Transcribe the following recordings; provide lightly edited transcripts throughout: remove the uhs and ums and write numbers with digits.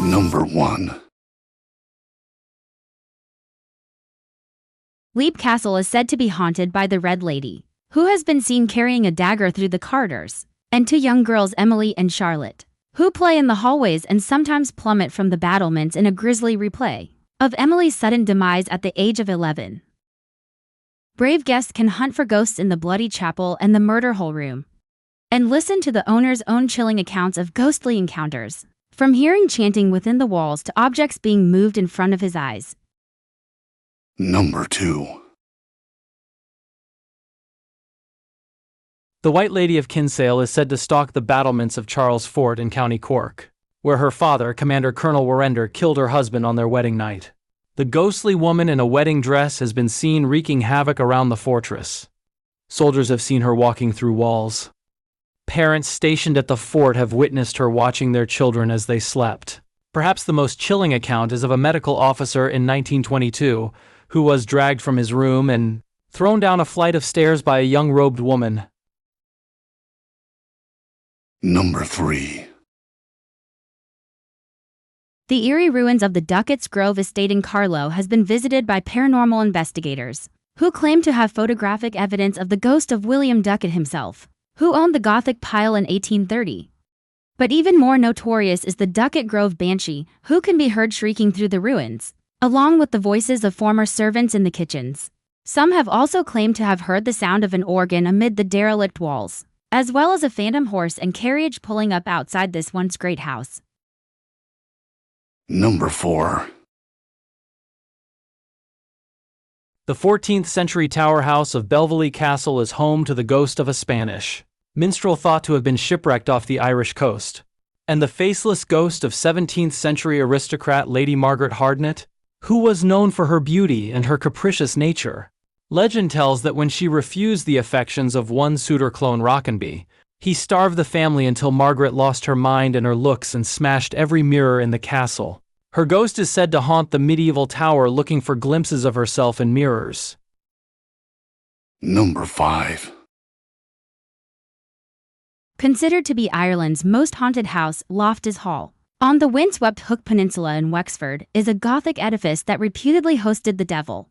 Number 1. Leap Castle is said to be haunted by the Red Lady, who has been seen carrying a dagger through the corridors, and 2 young girls, Emily and Charlotte, who play in the hallways and sometimes plummet from the battlements in a grisly replay of Emily's sudden demise at the age of 11. Brave guests can hunt for ghosts in the Bloody Chapel and the Murder Hole Room, and listen to the owner's own chilling accounts of ghostly encounters, from hearing chanting within the walls to objects being moved in front of his eyes. Number 2. The White Lady of Kinsale is said to stalk the battlements of Charles Fort in County Cork, where her father, Commander Colonel Warrender, killed her husband on their wedding night. The ghostly woman in a wedding dress has been seen wreaking havoc around the fortress. Soldiers have seen her walking through walls. Parents stationed at the fort have witnessed her watching their children as they slept. Perhaps the most chilling account is of a medical officer in 1922 who was dragged from his room and thrown down a flight of stairs by a young robed woman. Number 3. The eerie ruins of the Duckett's Grove estate in Carlow has been visited by paranormal investigators, who claim to have photographic evidence of the ghost of William Duckett himself, who owned the Gothic pile in 1830. But even more notorious is the Duckett Grove Banshee, who can be heard shrieking through the ruins, along with the voices of former servants in the kitchens. Some have also claimed to have heard the sound of an organ amid the derelict walls, as well as a phantom horse and carriage pulling up outside this once great house. Number 4. The 14th century tower house of Belveley Castle is home to the ghost of a Spanish minstrel thought to have been shipwrecked off the Irish coast, and the faceless ghost of 17th century aristocrat Lady Margaret Hardnett, who was known for her beauty and her capricious nature. Legend tells that when she refused the affections of one suitor, Clone Rockenby, he starved the family until Margaret lost her mind and her looks and smashed every mirror in the castle. Her ghost is said to haunt the medieval tower looking for glimpses of herself in mirrors. Number 5. Considered to be Ireland's most haunted house, Loftus Hall, on the windswept Hook Peninsula in Wexford, is a Gothic edifice that reputedly hosted the devil.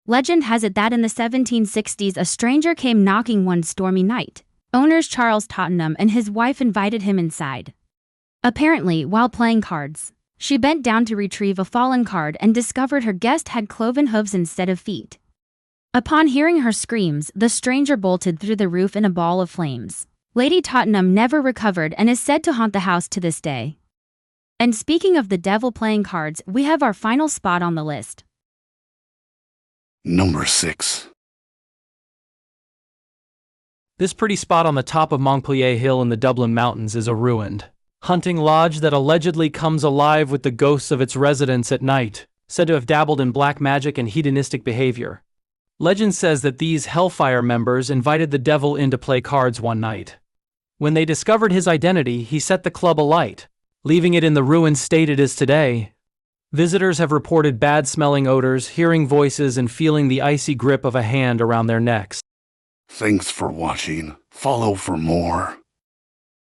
Legend has it that in the 1760s a stranger came knocking one stormy night. Owners Charles Tottenham and his wife invited him inside. Apparently, while playing cards, she bent down to retrieve a fallen card and discovered her guest had cloven hooves instead of feet. Upon hearing her screams, the stranger bolted through the roof in a ball of flames. Lady Tottenham never recovered and is said to haunt the house to this day. And speaking of the devil playing cards, we have our final spot on the list. Number 6. This pretty spot on the top of Montpellier Hill in the Dublin Mountains is a ruined hunting lodge that allegedly comes alive with the ghosts of its residents at night, said to have dabbled in black magic and hedonistic behavior. Legend says that these Hellfire members invited the devil in to play cards one night. When they discovered his identity, he set the club alight, leaving it in the ruined state it is today. Visitors have reported bad-smelling odors, hearing voices, and feeling the icy grip of a hand around their necks. Thanks for watching. Follow for more.